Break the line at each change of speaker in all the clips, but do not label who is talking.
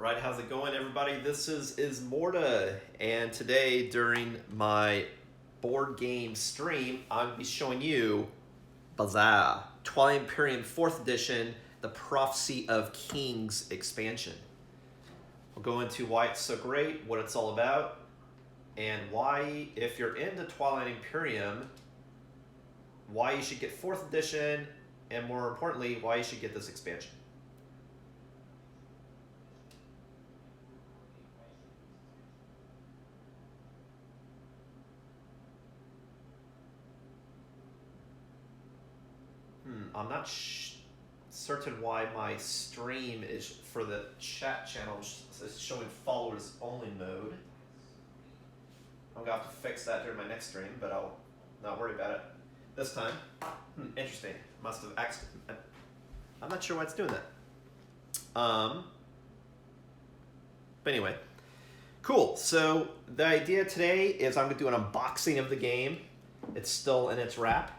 Right, how's it going, everybody? This is Ismortah, and today during my board game stream, I'm going to be showing you Bazaar, Twilight Imperium 4th Edition, the Prophecy of Kings expansion. We'll go into why it's so great, what it's all about, and why, if you're into Twilight Imperium, why you should get 4th Edition, and more importantly, why you should get this expansion. I'm not certain why my stream is for the chat channel is showing followers only mode. I'm gonna have to fix that during my next stream, but I'll not worry about it this time. Interesting. Must have accidentally. I'm not sure why it's doing that. But anyway, cool. So the idea today is I'm gonna do an unboxing of the game. It's still in its wrap.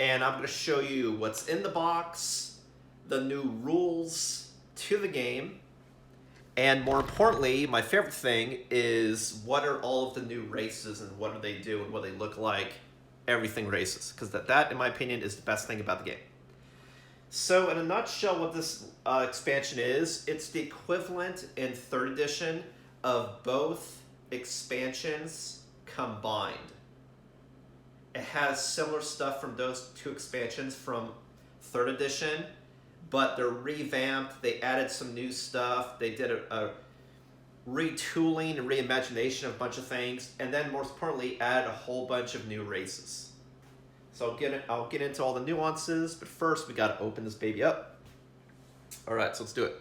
And I'm going to show you what's in the box, the new rules to the game, and more importantly, my favorite thing is what are all of the new races and what do they do and what they look like, everything races. Because that, in my opinion, is the best thing about the game. So in a nutshell, what this expansion is, it's the equivalent in 3rd edition of both expansions combined. It has similar stuff from those two expansions from 3rd edition, but they're revamped. They added some new stuff. They did a retooling and reimagination of a bunch of things, and then more importantly, added a whole bunch of new races. So I'll get into all the nuances, but first we got to open this baby up. All right, so let's do it.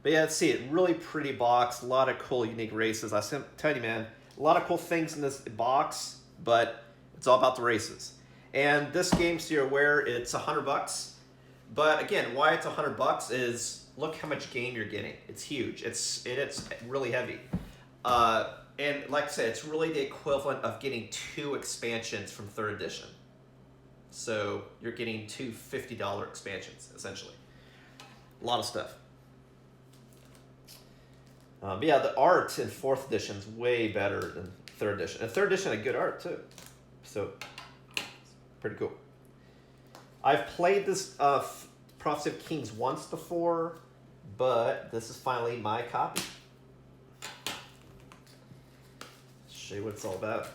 But yeah, let's see it. Really pretty box. A lot of cool, unique races. I tell you, man. A lot of cool things in this box, but it's all about the races. And this game, so you're aware, it's $100. But again, why it's $100 is look how much game you're getting. It's huge. It's really heavy. And like I said, it's really the equivalent of getting 2 expansions from 3rd edition. So you're getting 2 $50 expansions, essentially. A lot of stuff. But yeah, the art in 4th edition is way better than 3rd edition. And 3rd edition had good art too. So, pretty cool. I've played this Prophecy of Kings once before, but this is finally my copy. Show you what it's all about.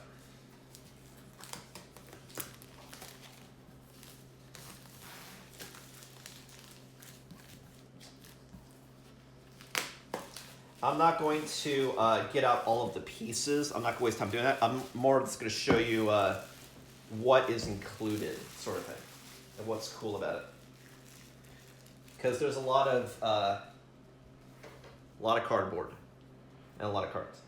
I'm not going to get out all of the pieces. I'm not going to waste time doing that. I'm more just going to show you what is included, sort of thing, and what's cool about it. Because there's a lot of cardboard and a lot of cards.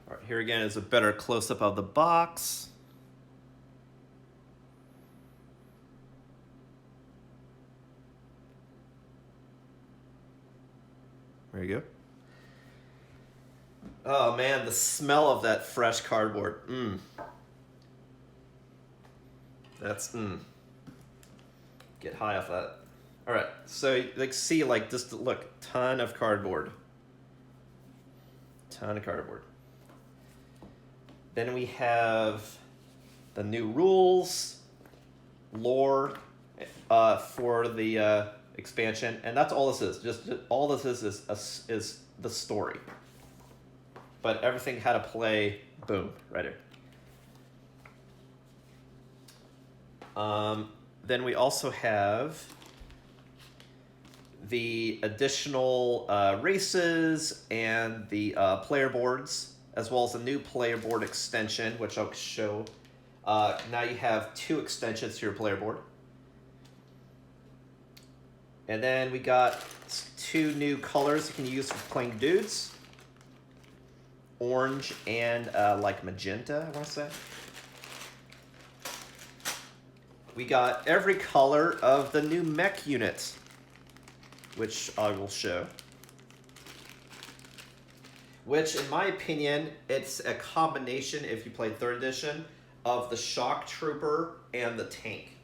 All right, here again is a better close-up of the box. There you go. Oh man, the smell of that fresh cardboard. That's Get high off that. All right, so like see, like just look, ton of cardboard. Ton of cardboard. Then we have the new rules, lore for the expansion, and that's all this is. Just all this is the story. But everything had to play, boom, right here. Then we also have the additional races and the player boards, as well as a new player board extension, which I'll show. Now you have 2 extensions to your player board. And then we got 2 new colors you can use for playing dudes. Orange and like magenta, I want to say. We got every color of the new mech unit, which I will show. Which, in my opinion, it's a combination, if you played 3rd edition, of the shock trooper and the tank.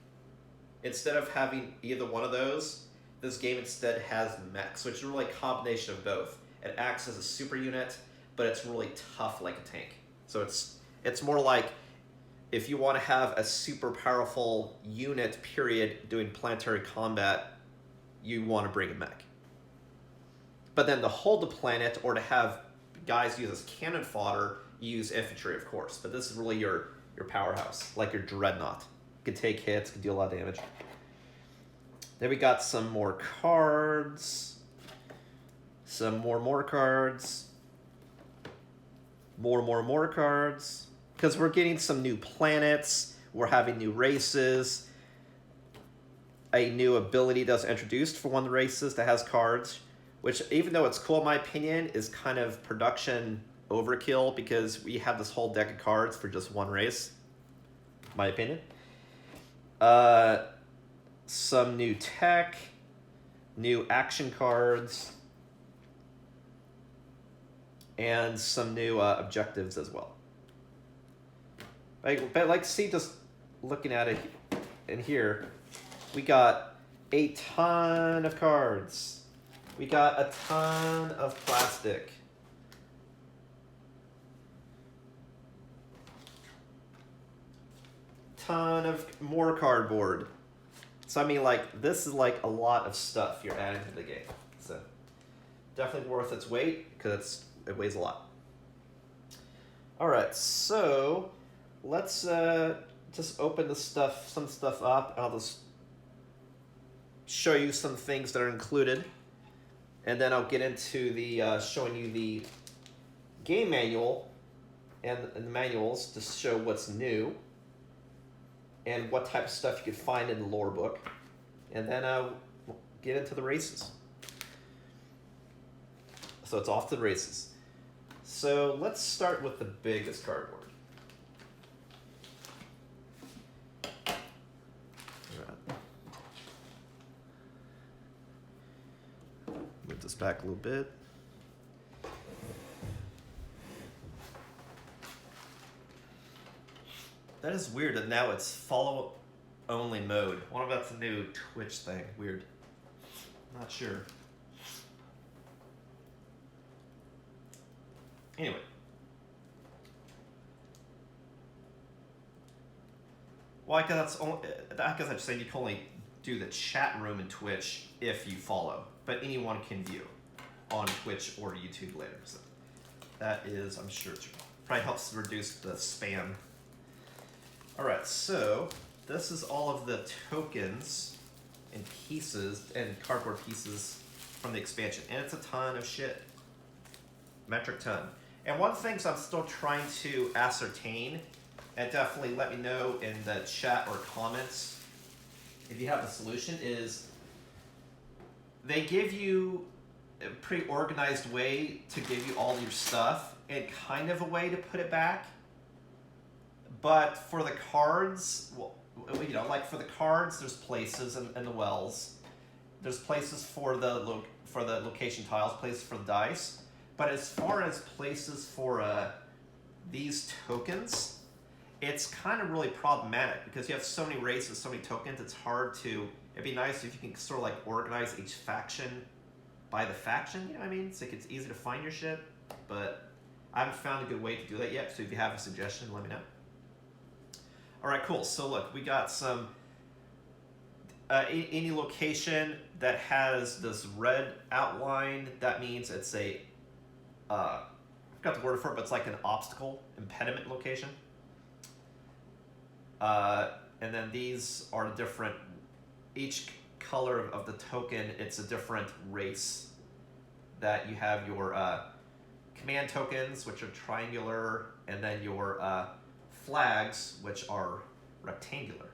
Instead of having either one of those, this game instead has mechs, which is really a combination of both. It acts as a super unit, but it's really tough like a tank. So it's more like if you want to have a super powerful unit, period, doing planetary combat, you want to bring a mech. But then to hold the planet or to have guys use as cannon fodder, you use infantry, of course. But this is really your powerhouse, like your dreadnought. Can take hits, can deal a lot of damage. Then we got some more cards. Some more cards. More cards. Because we're getting some new planets. We're having new races. A new ability that's introduced for one of the races that has cards. Which, even though it's cool in my opinion, is kind of production overkill because we have this whole deck of cards for just one race. My opinion. Some new tech, new action cards, and some new objectives as well. But like, see, just looking at it in here, we got a ton of cards. We got a ton of plastic. Ton of more cardboard. So I mean, like, this is like a lot of stuff you're adding to the game. So definitely worth its weight because it weighs a lot. All right, so let's just open some stuff up. I'll just show you some things that are included, and then I'll get into the showing you the game manual and the manuals to show what's new and what type of stuff you could find in the lore book. And then we'll get into the races. So it's off to the races. So let's start with the biggest cardboard. Move this back a little bit. That is weird that now it's follow-only mode. I wonder if that's a new Twitch thing. Weird. Not sure. Anyway. Well, I guess I'm just saying you can only do the chat room in Twitch if you follow. But anyone can view on Twitch or YouTube later. So that is, I'm sure, probably helps reduce the spam. Alright, so this is all of the tokens and pieces and cardboard pieces from the expansion. And it's a ton of shit. Metric ton. And one of the things I'm still trying to ascertain, and definitely let me know in the chat or comments if you have a solution, is they give you a pretty organized way to give you all your stuff and kind of a way to put it back. But for the cards, well, you know, like for the cards, there's places in the wells. There's places for the location tiles, places for the dice. But as far as places for these tokens, it's kind of really problematic because you have so many races, so many tokens. It's hard to. It'd be nice if you can sort of like organize each faction by the faction. You know what I mean? It's like it's easy to find your shit, but I haven't found a good way to do that yet. So if you have a suggestion, let me know. All right, cool. So look, we got some, any location that has this red outline, that means it's a, I forgot the word for it, but it's like an obstacle, impediment location. And then these are different, each color of the token, it's a different race that you have your command tokens, which are triangular, and then your flags, which are rectangular.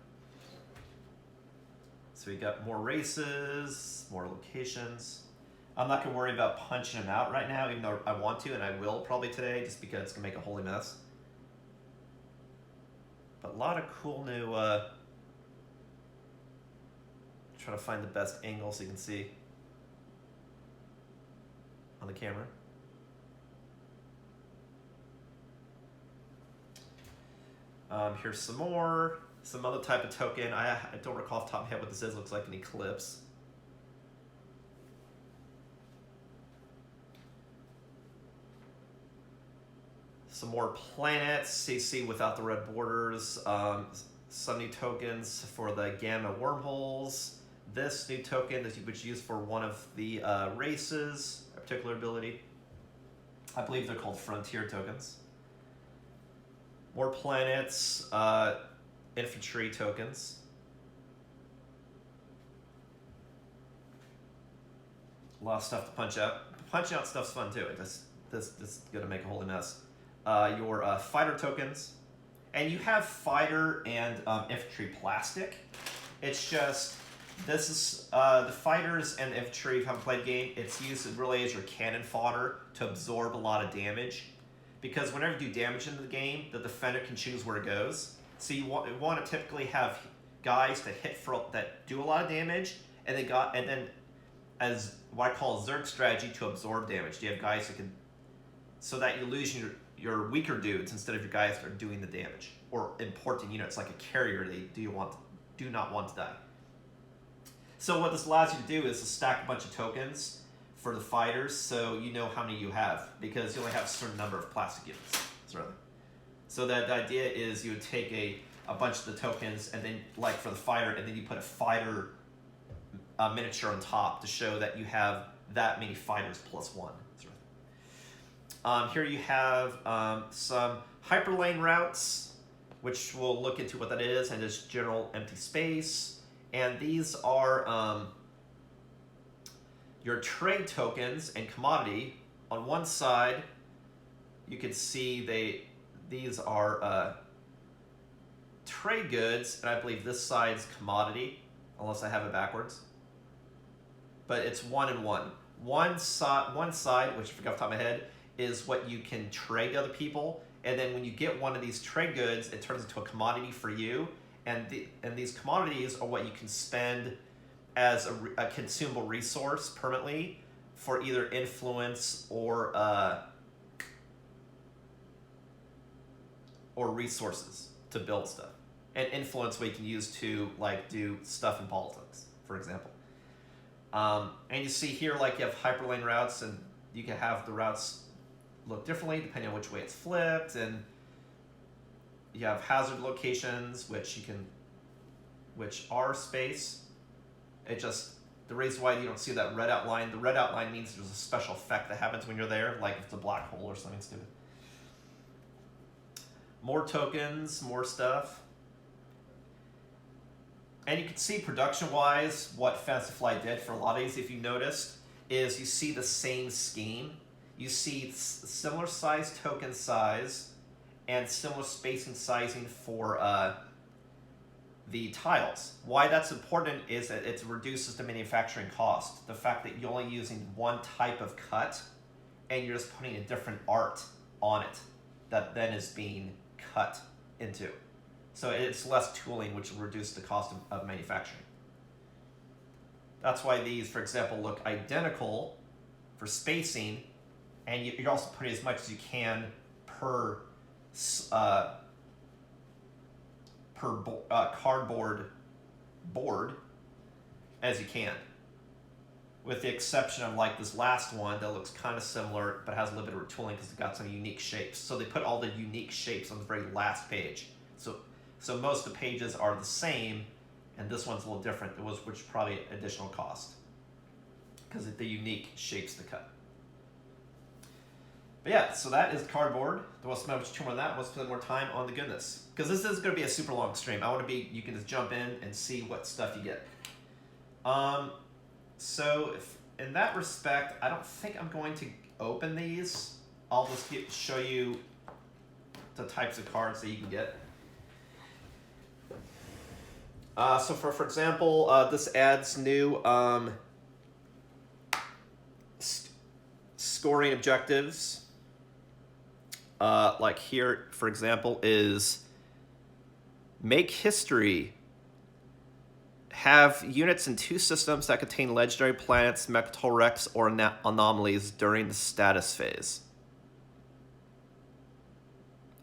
So we got more races, more locations. I'm not gonna worry about punching them out right now, even though I want to, and I will probably today, just because it's gonna make a holy mess. But a lot of cool new, trying to find the best angle so you can see on the camera. Here's some more, some other type of token. I don't recall off the top of my head what this is. Looks like an eclipse. Some more planets, CC without the red borders. Some new tokens for the gamma wormholes. This new token that you would use for one of the races, a particular ability. I believe they're called frontier tokens. More planets, infantry tokens. A lot of stuff to punch out. Punching out stuff's fun too. This is gonna make a holy mess. Your fighter tokens, and you have fighter and infantry plastic. It's just this is the fighters and the infantry. If you haven't played the game, it's used really as your cannon fodder to absorb a lot of damage, because whenever you do damage into the game, the defender can choose where it goes. So you want to typically have guys that do a lot of damage, and then as what I call a Zerg strategy to absorb damage. You have guys that can, so that you lose your weaker dudes instead of your guys that are doing the damage, or important units like a carrier they do not want to die. So what this allows you to do is to stack a bunch of tokens for the fighters, so you know how many you have, because you only have a certain number of plastic units. So that the idea is you would take a bunch of the tokens, and then like for the fighter, and then you put a fighter miniature on top to show that you have that many fighters plus one. Here you have some hyperlane routes, which we'll look into what that is, and just general empty space. And these are your trade tokens and commodity. On one side, you can see these are trade goods, and I believe this side's commodity, unless I have it backwards. But it's 1 and 1. One side, which I forgot off the top of my head, is what you can trade to other people, and then when you get one of these trade goods, it turns into a commodity for you, and these commodities are what you can spend as a consumable resource permanently for either influence or resources to build stuff, and influence what you can use to like do stuff in politics, for example. And you see here, like you have hyperlane routes, and you can have the routes look differently depending on which way it's flipped, and you have hazard locations, which are space. The reason why you don't see that red outline, the red outline means there's a special effect that happens when you're there, like if it's a black hole or something stupid. More tokens, more stuff. And you can see production-wise what Fantasy Flight did for a lot of these, if you noticed, is you see the same scheme. You see similar size token size and similar spacing sizing for the tiles. Why that's important is that it reduces the manufacturing cost. The fact that you're only using one type of cut and you're just putting a different art on it that then is being cut into. So it's less tooling, which will reduce the cost of manufacturing. That's why these, for example, look identical for spacing, and you're also putting as much as you can per cardboard board as you can, with the exception of like this last one that looks kind of similar but has a little bit of retooling because it got some unique shapes. So they put all the unique shapes on the very last page. So most of the pages are the same, and this one's a little different, which is probably additional cost because of the unique shapes to cut. But yeah, so that is cardboard. Don't want to spend much too more on that. Let's spend more time on the goodness, because this is going to be a super long stream. You can just jump in and see what stuff you get. So in that respect, I don't think I'm going to open these. I'll just show you the types of cards that you can get. So for example, this adds new scoring objectives. Like here, for example, is make history. Have units in 2 systems that contain legendary planets, Mechatol Rex, or anomalies during the status phase.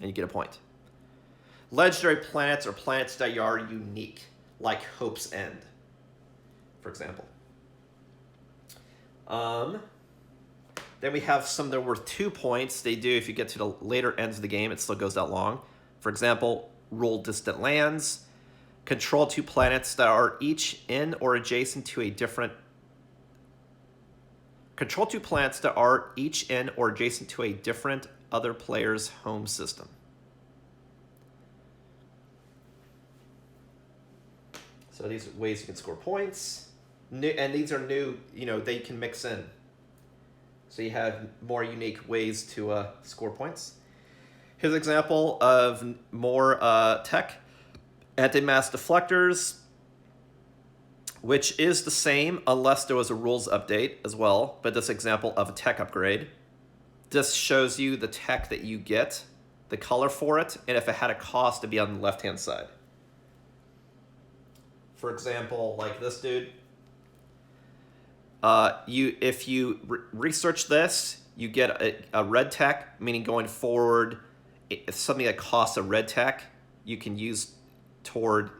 And you get a point. Legendary planets are planets that are unique, like Hope's End, for example. Then we have some that are worth 2 points. They do if you get to the later ends of the game, it still goes that long. For example, rule distant lands, control 2 planets that are each in or adjacent to a different. Control 2 planets that are each in or adjacent to a different other player's home system. So these are ways you can score points. And these are new, they can mix in. So you have more unique ways to score points. Here's an example of more tech. Anti-mass deflectors, which is the same unless there was a rules update as well, but this example of a tech upgrade. This shows you the tech that you get, the color for it, and if it had a cost to be on the left-hand side. For example, like this dude. If you research this, you get a red tech, meaning going forward, it's something that costs a red tech you can use toward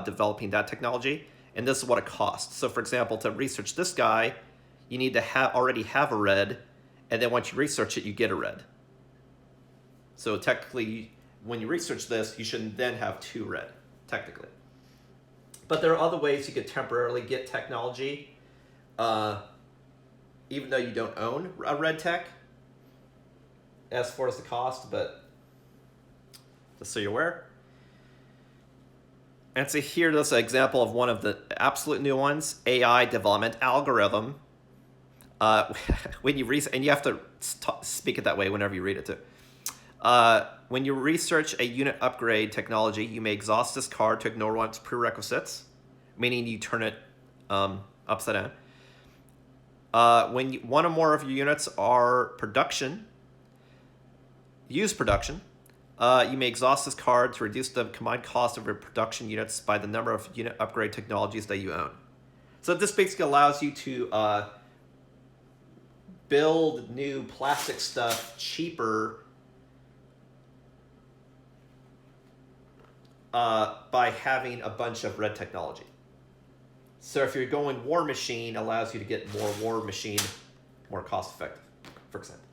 developing that technology. And this is what it costs. So for example, to research this guy, you need to already have a red, and then once you research it, you get a red. So technically, when you research this, you should then have 2 red, technically. But there are other ways you could temporarily get technology, even though you don't own a red tech, as far as the cost, but just so you're aware. And so here, this is an example of one of the absolute new ones, AI development algorithm. When you and you have to speak it that way whenever you read it too. When you research a unit upgrade technology, you may exhaust this card to ignore one's prerequisites, meaning you turn it upside down. When one or more of your units are use production, you may exhaust this card to reduce the combined cost of your production units by the number of unit upgrade technologies that you own. So this basically allows you to build new plastic stuff cheaper by having a bunch of red technology. So if you're going War Machine, allows you to get more War Machine more cost effective, for example.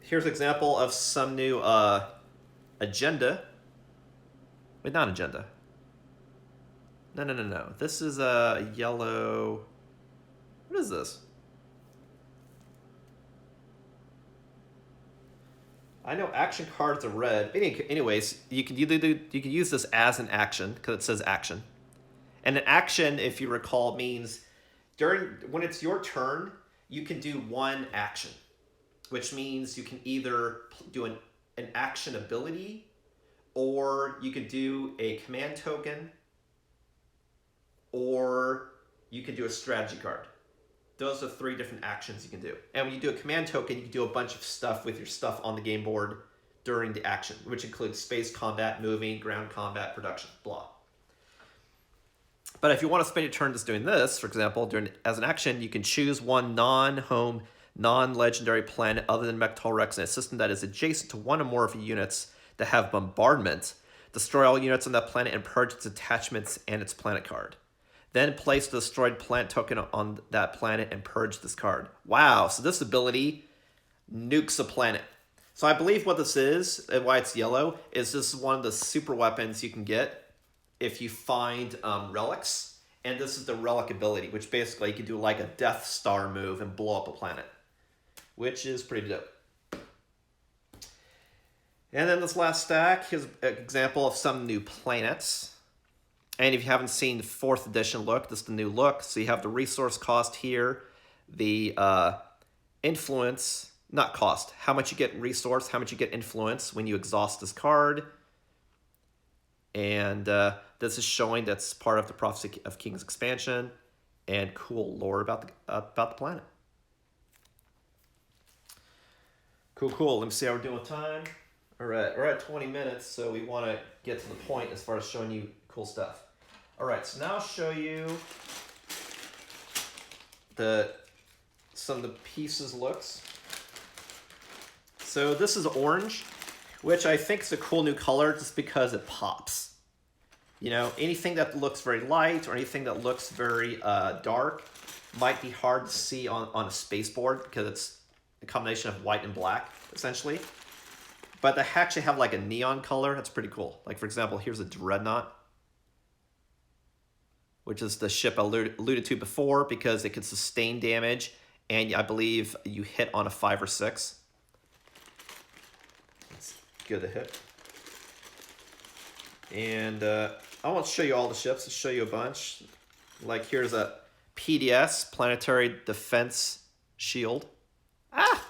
Here's an example of some new agenda. Wait, not agenda. No. This is a yellow. What is this? I know action cards are red. Anyways, you can use this as an action because it says action. And an action, if you recall, means when it's your turn, you can do one action, which means you can either do an action ability, or you could do a command token, or you can do a strategy card. Those are 3 different actions you can do. And when you do a command token, you can do a bunch of stuff with your stuff on the game board during the action, which includes space combat, moving, ground combat, production, blah. But if you want to spend your turn just doing this, for example, as an action, you can choose one non-home, non-legendary planet other than Mechatol Rex in a system that is adjacent to one or more of your units that have bombardment. Destroy all units on that planet and purge its attachments and its planet card. Then place the destroyed planet token on that planet and purge this card. Wow, so this ability nukes a planet. So I believe what this is, and why it's yellow, is this is one of the super weapons you can get if you find relics. And this is the relic ability, which basically you can do like a Death Star move and blow up a planet, which is pretty dope. And then this last stack, here's an example of some new planets. And if you haven't seen the 4th edition look, this is the new look. So you have the resource cost here, the influence, not cost, how much you get resource, how much you get influence when you exhaust this card. And this is showing that's part of the Prophecy of Kings expansion and cool lore about the planet. Cool. Let me see how we're doing with time. All right, we're at 20 minutes, so we want to get to the point as far as showing you cool stuff. All right, so now I'll show you some of the pieces looks. So this is orange, which I think is a cool new color just because it pops. You know, anything that looks very light or anything that looks very dark might be hard to see on a spaceboard because it's a combination of white and black, essentially. But they actually have like a neon color. That's pretty cool. Like, for example, here's a Dreadnought, which is the ship I alluded to before because it can sustain damage, and I believe you hit on a 5 or 6. It's good to hit. And I won't show you all the ships. I'll show you a bunch. Like, here's a PDS, Planetary Defense Shield. Ah!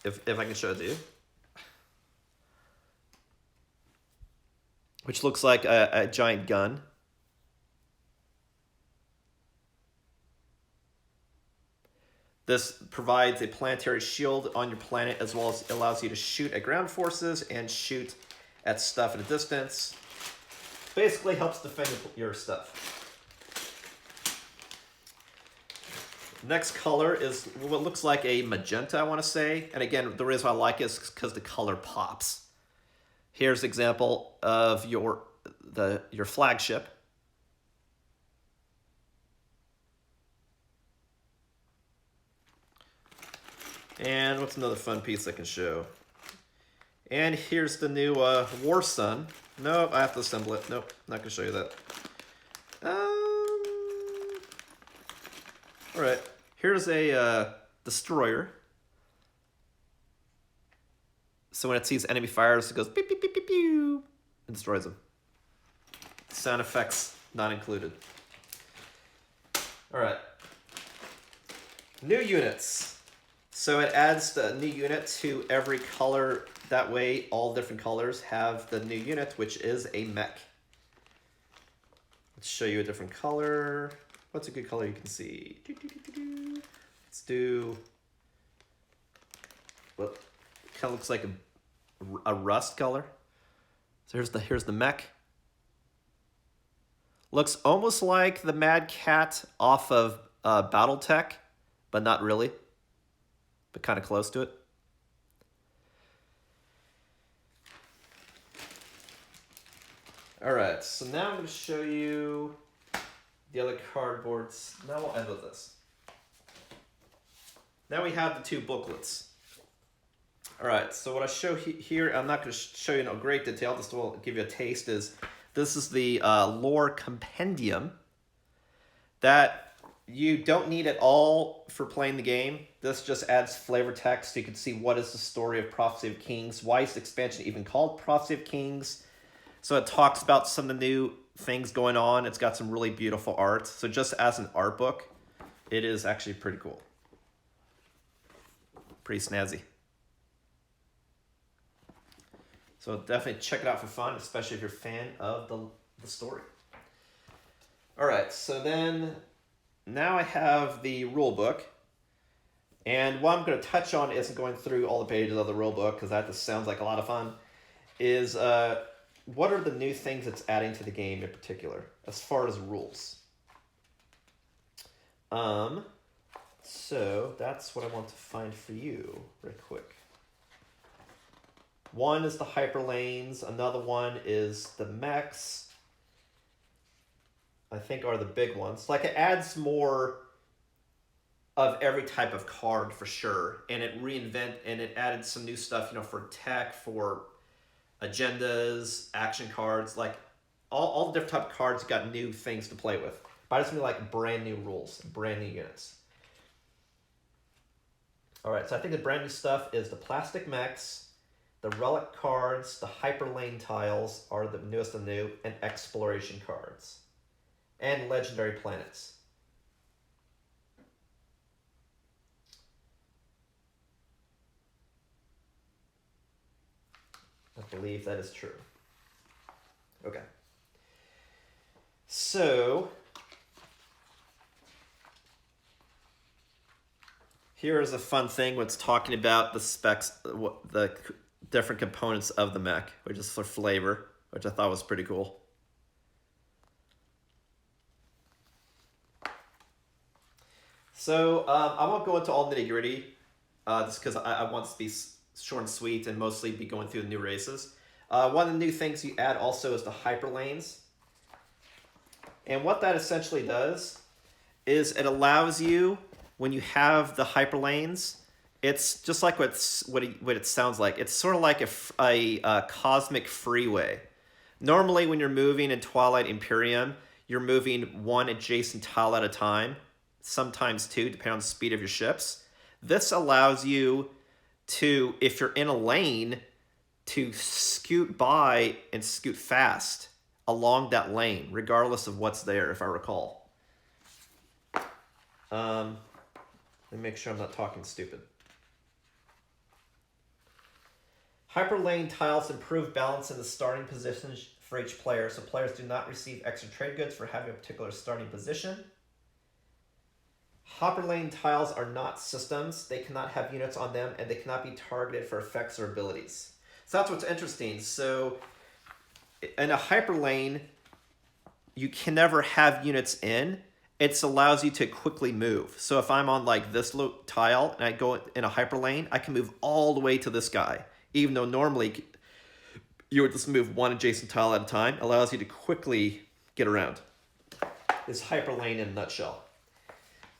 If I can show it to you. Which looks like a giant gun. This provides a planetary shield on your planet, as well as allows you to shoot at ground forces and shoot at stuff at a distance. Basically helps defend your stuff. Next color is what looks like a magenta, I want to say. And again, the reason I like it is because the color pops. Here's an example of your flagship. And what's another fun piece I can show? And here's the new War Sun. Nope, I have to assemble it. Nope, not gonna show you that. All right, here's a destroyer. So when it sees enemy fires, it goes beep, beep, beep, beep, pew, and destroys them. Sound effects not included. All right. New units. So it adds the new unit to every color. That way, all different colors have the new unit, which is a mech. Let's show you a different color. What's a good color you can see? Let's do... Well, it kind of looks like a rust color. So here's the mech. Looks almost like the Mad Cat off of BattleTech, but not really. But kind of close to it. All right, so now I'm going to show you the other cardboards. Now we'll end with this. Now we have the 2 booklets. All right, so what I show here, I'm not going to show you in great detail, just will give you a taste, is this is the lore compendium that you don't need at all for playing the game. This just adds flavor text so you can see what is the story of Prophecy of Kings, why is the expansion even called Prophecy of Kings. So it talks about some of the new things going on. It's got some really beautiful art. So just as an art book, it is actually pretty cool. Pretty snazzy. So definitely check it out for fun, especially if you're a fan of the story. All right, so then now I have the rule book. And what I'm going to touch on isn't going through all the pages of the rule book, because that just sounds like a lot of fun, is what are the new things it's adding to the game in particular, as far as rules. So that's what I want to find for you real quick. One is the hyperlanes, another one is the mechs, I think are the big ones. Like, it adds more of every type of card for sure, and it added some new stuff, you know, for tech, for agendas, action cards, like all the different type of cards got new things to play with. But I just mean like brand new rules, brand new units. All right, so I think the brand new stuff is the plastic mechs, the relic cards, the hyperlane tiles are the newest of new, and exploration cards, and legendary planets. I believe that is true. Okay. So, here is a fun thing when it's talking about the specs, the different components of the mech, which is for flavor, which I thought was pretty cool. So, I won't go into all nitty-gritty, just because I want to be short and sweet and mostly be going through the new races. One of the new things you add also is the hyperlanes. And what that essentially does is it allows you, when you have the hyperlanes, it's just like what it sounds like. It's sort of like a cosmic freeway. Normally, when you're moving in Twilight Imperium, you're moving one adjacent tile at a time, sometimes two, depending on the speed of your ships. This allows you to, if you're in a lane, to scoot by and scoot fast along that lane, regardless of what's there, if I recall. Let me make sure I'm not talking stupid. Hyperlane tiles improve balance in the starting positions for each player, so players do not receive extra trade goods for having a particular starting position. Hyperlane tiles are not systems. They cannot have units on them, and they cannot be targeted for effects or abilities. So that's what's interesting. So in a hyperlane, you can never have units in. It allows you to quickly move. So if I'm on like this tile and I go in a hyperlane, I can move all the way to this guy. Even though normally you would just move one adjacent tile at a time, allows you to quickly get around. This hyperlane in a nutshell.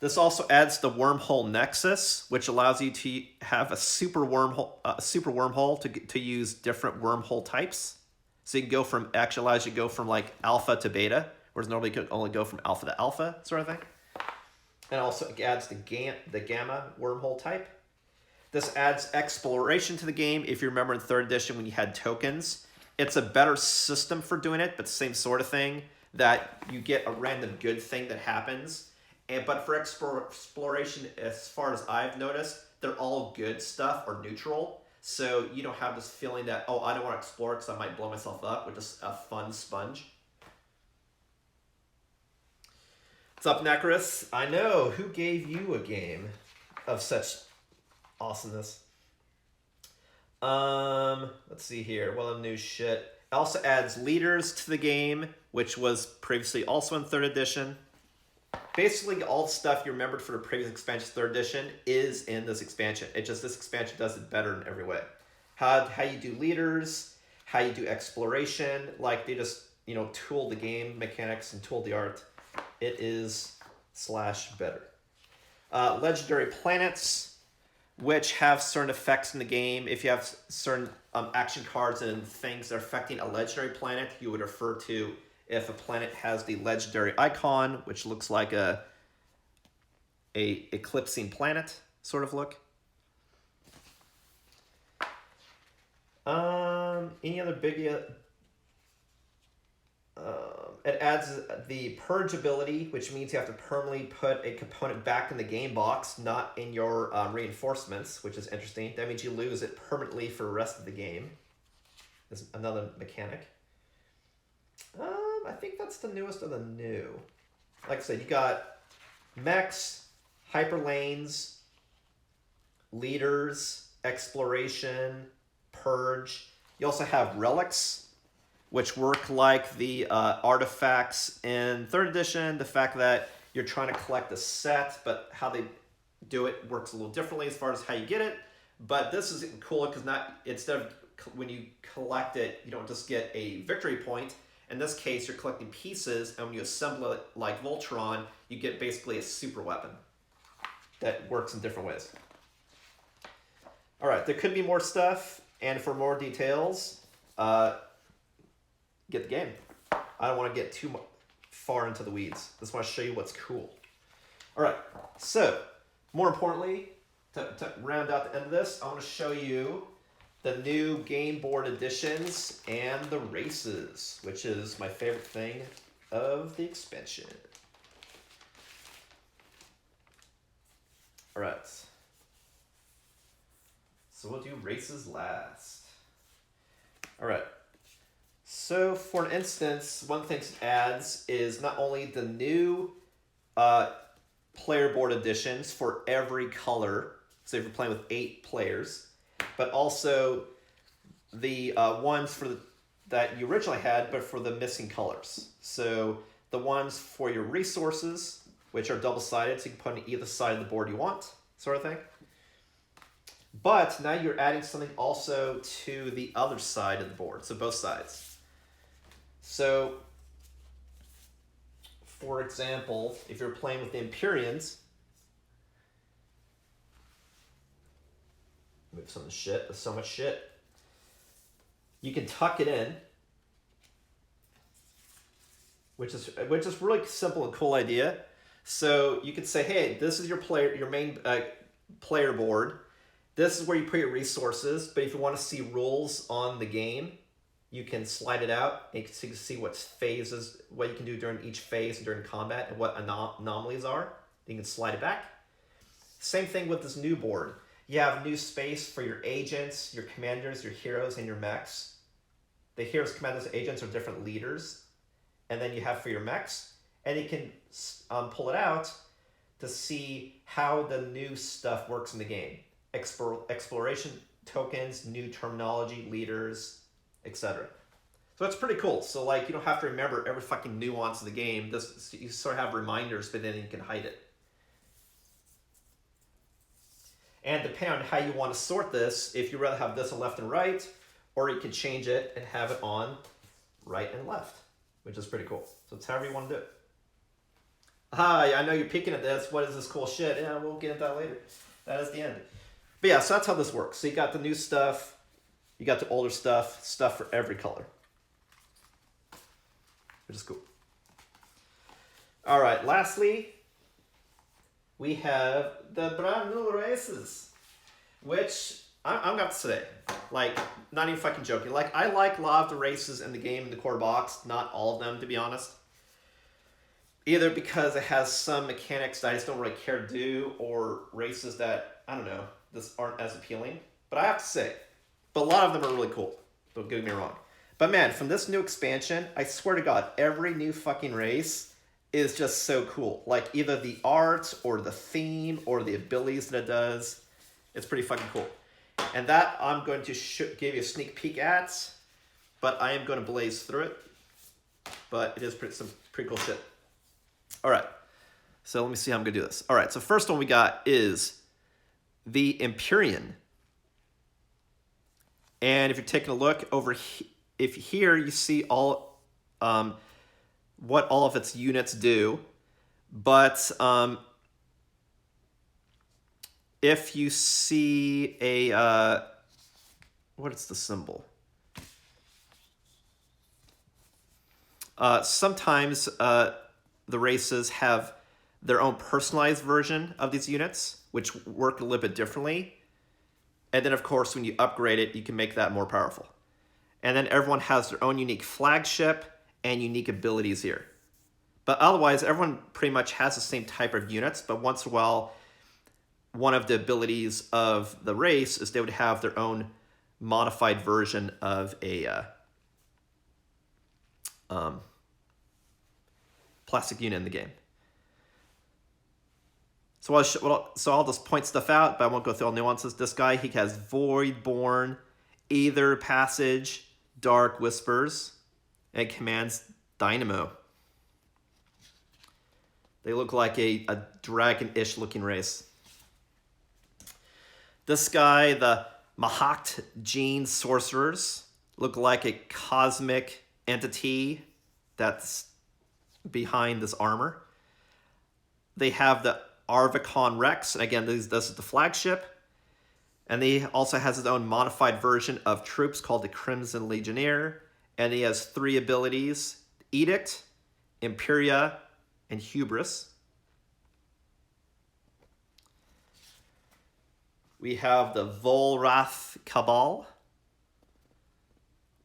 This also adds the wormhole nexus, which allows you to have a super wormhole to use different wormhole types. So you can go from, actually allows you to go from like alpha to beta, whereas normally you could only go from alpha to alpha, sort of thing. And also it adds the gamma wormhole type. This adds exploration to the game. If you remember in 3rd edition when you had tokens, it's a better system for doing it, but same sort of thing, that you get a random good thing that happens. But for exploration, as far as I've noticed, they're all good stuff or neutral. So you don't have this feeling that, oh, I don't want to explore because I might blow myself up with just a fun sponge. What's up, Necrus? I know. Who gave you a game of such awesomeness? Let's see here. Well, new shit. It also adds leaders to the game, which was previously also in 3rd edition. Basically, all the stuff you remembered for the previous expansion, 3rd edition, is in this expansion. It just, this expansion does it better in every way. How you do leaders, how you do exploration, like they just, tool the game mechanics and tool the art. It is / better. Legendary planets, which have certain effects in the game. If you have certain action cards and things that are affecting a legendary planet, you would refer to if a planet has the legendary icon, which looks like a eclipsing planet sort of look. Any other big? It adds the purge ability, which means you have to permanently put a component back in the game box, not in your reinforcements, which is interesting. That means you lose it permanently for the rest of the game. There's another mechanic. I think that's the newest of the new. Like I said, you got mechs, hyperlanes, leaders, exploration, purge. You also have relics, which work like the artifacts in 3rd edition. The fact that you're trying to collect a set, but how they do it works a little differently as far as how you get it. But this is cool because instead of when you collect it, you don't just get a victory point. In this case, you're collecting pieces, and when you assemble it like Voltron, you get basically a super weapon that works in different ways. All right, there could be more stuff, and for more details, get the game. I don't want to get too far into the weeds. Just want to show you what's cool. All right, so more importantly, to round out the end of this, I want to show you the new game board editions and the races, which is my favorite thing of the expansion. All right. So we'll do races last. All right. So for instance, one thing it adds is not only the new player board editions for every color, so if you're playing with 8 players, but also the ones that you originally had, but for the missing colors. So the ones for your resources, which are double-sided, so you can put on either side of the board you want, sort of thing. But now you're adding something also to the other side of the board, so both sides. So for example, if you're playing with the Imperiums, move some shit. There's so much shit. You can tuck it in, which is really simple and cool idea. So you could say, hey, this is your main player board. This is where you put your resources. But if you want to see rules on the game, you can slide it out and you can see what phases, what you can do during each phase and during combat, and what anomalies are. You can slide it back. Same thing with this new board. You have new space for your agents, your commanders, your heroes, and your mechs. The heroes, commanders, and agents are different leaders. And then you have for your mechs. And you can pull it out to see how the new stuff works in the game. Exploration tokens, new terminology, leaders, etc. So it's pretty cool. So like you don't have to remember every fucking nuance of the game. You sort of have reminders, but then you can hide it. And depending on how you want to sort this, if you rather have this on left and right, or you can change it and have it on right and left, which is pretty cool. So it's however you want to do it. Hi, I know you're peeking at this. What is this cool shit? Yeah, we'll get into that later. That is the end. But yeah, so that's how this works. So you got the new stuff, you got the older stuff for every color, which is cool. All right, lastly, we have the brand new races, which I'm going to have to say, like, not even fucking joking. Like, I like a lot of the races in the game in the core box, not all of them, to be honest. Either because it has some mechanics that I just don't really care to do, or races that, I don't know, this aren't as appealing. But I have to say, but a lot of them are really cool. Don't get me wrong. But man, from this new expansion, I swear to God, every new fucking race is just so cool. Like either the art or the theme or the abilities that it does. It's pretty fucking cool. And that I'm going to give you a sneak peek at, but I am going to blaze through it. But it is some pretty cool shit. All right, so let me see how I'm going to do this. All right, so first one we got is the Imperium. And if you're taking a look over if here you see all what all of its units do, but if you see a what is the symbol? Sometimes the races have their own personalized version of these units, which work a little bit differently. And then, of course, when you upgrade it, you can make that more powerful. And then everyone has their own unique flagship and unique abilities here. But otherwise, everyone pretty much has the same type of units, but once in a while, one of the abilities of the race is they would have their own modified version of a plastic unit in the game. So I'll just point stuff out, but I won't go through all nuances. This guy, he has Voidborn, Aether Passage, Dark Whispers, and commands Dynamo. They look like a dragon-ish looking race. This guy, the Mahakt Gene Sorcerers, look like a cosmic entity that's behind this armor. They have the Arvicon Rex, and again, this is the flagship. And he also has his own modified version of troops called the Crimson Legionnaire. And he has 3 abilities: Edict, Imperia, and Hubris. We have the Volrath Cabal.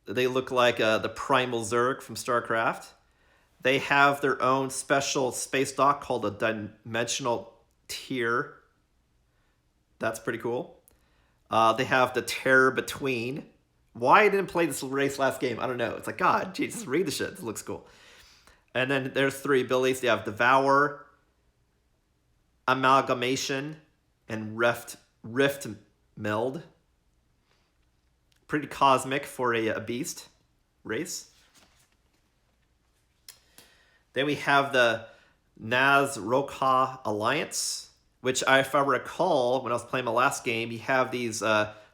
They look like the Primal Zerg from StarCraft. They have their own special space dock called a Dimensional Tier. That's pretty cool. They have the Terror Between. Why I didn't play this race last game, I don't know. It's like, God, geez, just read the shit. This looks cool. And then there's 3 abilities. They have Devour, Amalgamation, and Rift Meld. Pretty cosmic for a beast race. Then we have the Nazroka Alliance, which if I recall, when I was playing my last game, you have these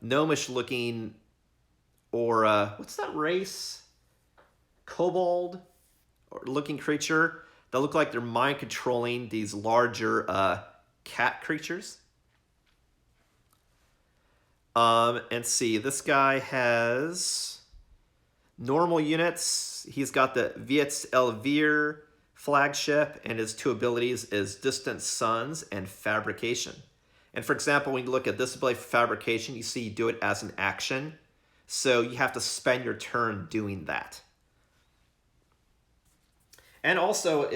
gnomish looking, or what's that race? Kobold or looking creature that look like they're mind controlling these larger cat creatures. And see, this guy has normal units. He's got the Viets Elvire flagship, and his 2 abilities is Distant Suns and Fabrication. And for example, when you look at this ability for Fabrication, you see you do it as an action. So you have to spend your turn doing that. And also,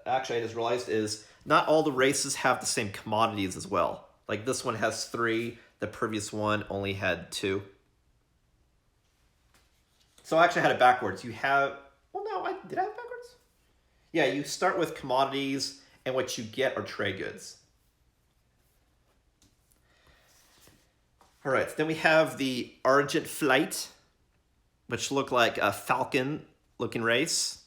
actually I just realized is not all the races have the same commodities as well. Like this one has 3, the previous one only had 2. So I actually had it backwards. You have, well no, did I have it backwards? Yeah, you start with commodities and what you get are trade goods. All right, then we have the Argent Flight, which look like a Falcon-looking race.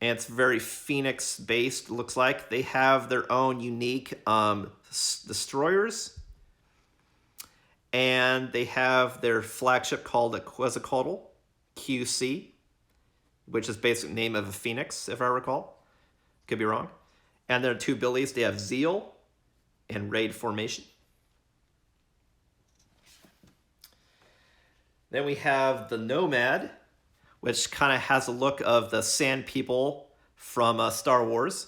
And it's very Phoenix-based, looks like. They have their own unique destroyers. And they have their flagship called a Quetzalcoatl, QC, which is basically the name of a phoenix, if I recall. Could be wrong. And their 2 abilities, they have Zeal and Raid Formation. Then we have the Nomad, which kind of has a look of the Sand People from Star Wars.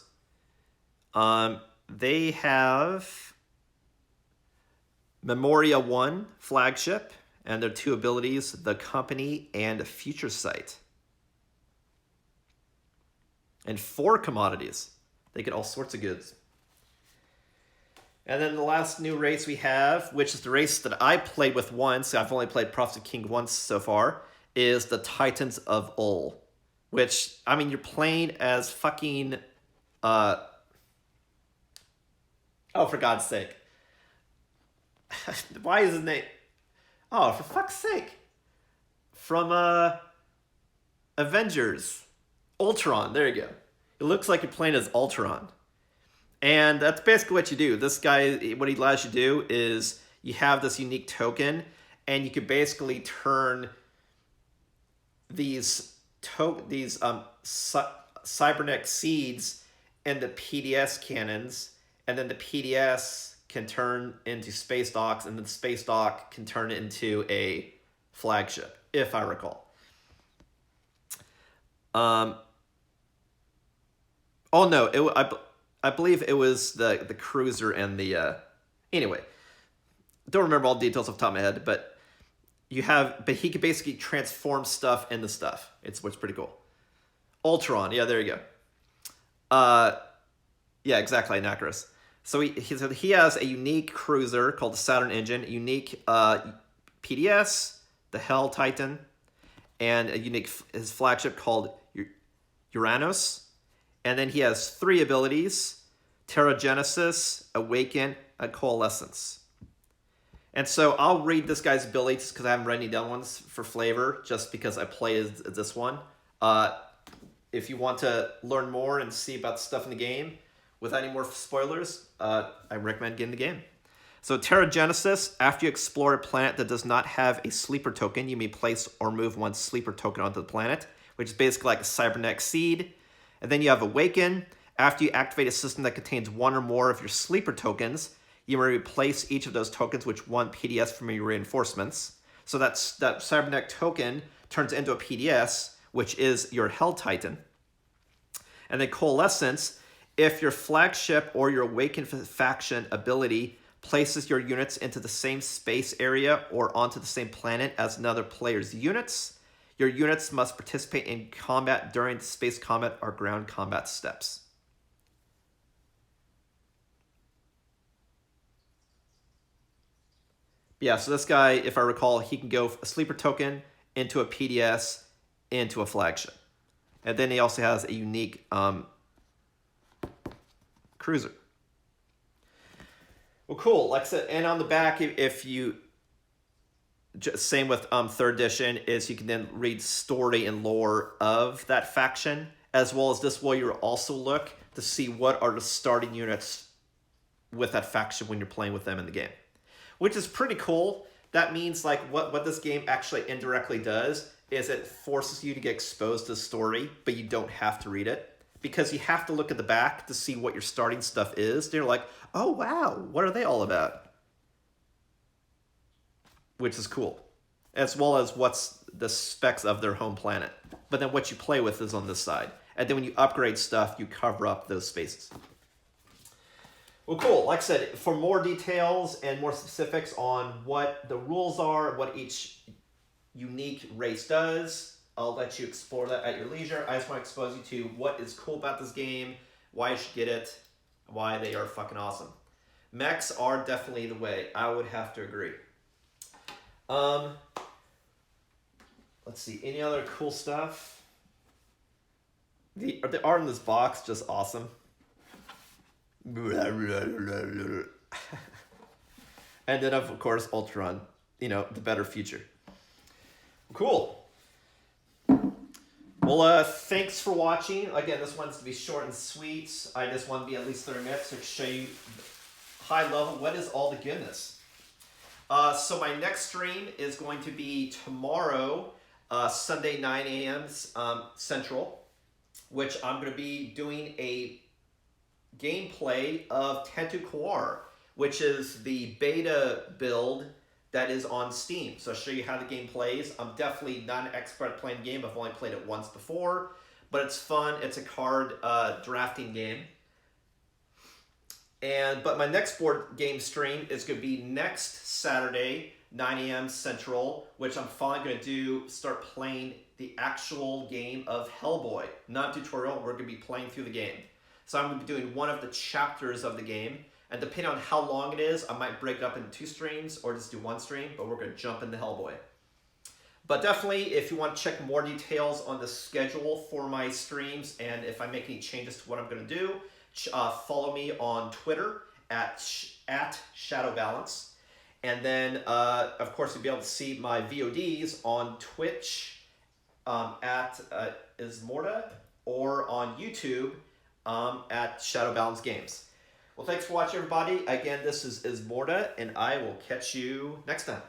They have Memoria 1 flagship, and their 2 abilities, the Company and Future Sight. And 4 commodities. They get all sorts of goods. And then the last new race we have, which is the race that I played with once, I've only played Prophesy King once so far, is the Titans of Ul. Which, I mean, you're playing as fucking... oh, for God's sake. Why is his name... Oh, for fuck's sake. From Avengers. Ultron, there you go. It looks like you're playing as Ultron. And that's basically what you do. This guy, what he allows you to do is you have this unique token, and you can basically turn these cybernetic seeds into PDS cannons, and then the PDS can turn into space docks, and then the space dock can turn into a flagship, if I recall. Oh no, I believe it was the cruiser and the anyway. Don't remember all the details off the top of my head, but he could basically transform stuff into stuff. It's what's pretty cool. Ultron, yeah, there you go. Yeah, exactly, Anacrus. So he has a unique cruiser called the Saturn Engine, a unique PDS, the Hell Titan, and a unique his flagship called Uranus. And then he has 3 abilities: Terragenesis, Awaken, and Coalescence. And so I'll read this guy's abilities because I haven't read any done ones for flavor, just because I played this one. If you want to learn more and see about stuff in the game without any more spoilers, I recommend getting the game. So Terragenesis, after you explore a planet that does not have a sleeper token, you may place or move 1 sleeper token onto the planet, which is basically like a cybernetic seed. And then you have Awaken. After you activate a system that contains 1 or more of your sleeper tokens, you may replace each of those tokens with 1 PDS from your reinforcements. So that cybernetic token turns into a PDS, which is your Hell Titan. And then Coalescence, if your flagship or your Awakened faction ability places your units into the same space area or onto the same planet as another player's units, your units must participate in combat during space combat or ground combat steps. Yeah, so this guy, if I recall, he can go a sleeper token into a PDS into a flagship. And then he also has a unique cruiser. Well, cool. Like I said, and on the back, if you... Same with 3rd edition, is you can then read story and lore of that faction, as well as this will you also look to see what are the starting units with that faction when you're playing with them in the game. Which is pretty cool. That means like what this game actually indirectly does is it forces you to get exposed to the story, but you don't have to read it. because you have to look at the back to see what your starting stuff is. They're like, oh wow, what are they all about? Which is cool. As well as what's the specs of their home planet. But then what you play with is on this side. And then when you upgrade stuff, you cover up those spaces. Well, cool. Like I said, for more details and more specifics on what the rules are, what each unique race does, I'll let you explore that at your leisure. I just want to expose you to what is cool about this game, why you should get it, why they are fucking awesome. Mechs are definitely the way. I would have to agree. Let's see, any other cool stuff? The art in this box just awesome. And then of course Ultron, you know, the better future. Cool. Well, thanks for watching. Again, this one's to be short and sweet. I just want to be at least 30 minutes to show you high level what is all the goodness. So my next stream is going to be tomorrow, Sunday 9 a.m. Central, which I'm going to be doing a gameplay of Tentu Kawar, which is the beta build that is on Steam. So I'll show you how the game plays. I'm definitely not an expert at playing the game. I've only played it once before, but it's fun. It's a card drafting game. But my next board game stream is going to be next Saturday, 9 a.m. Central, which I'm finally going to start playing the actual game of Hellboy. Not a tutorial, we're going to be playing through the game. So I'm going to be doing one of the chapters of the game, and depending on how long it is, I might break it up into 2 streams or just do 1 stream, but we're going to jump into Hellboy. But definitely, if you want to check more details on the schedule for my streams, and if I make any changes to what I'm going to do, follow me on Twitter at ShadowBalance. And then, of course, you'll be able to see my VODs on Twitch at Ismortah or on YouTube at ShadowBalance Games. Well, thanks for watching, everybody. Again, this is Ismortah, and I will catch you next time.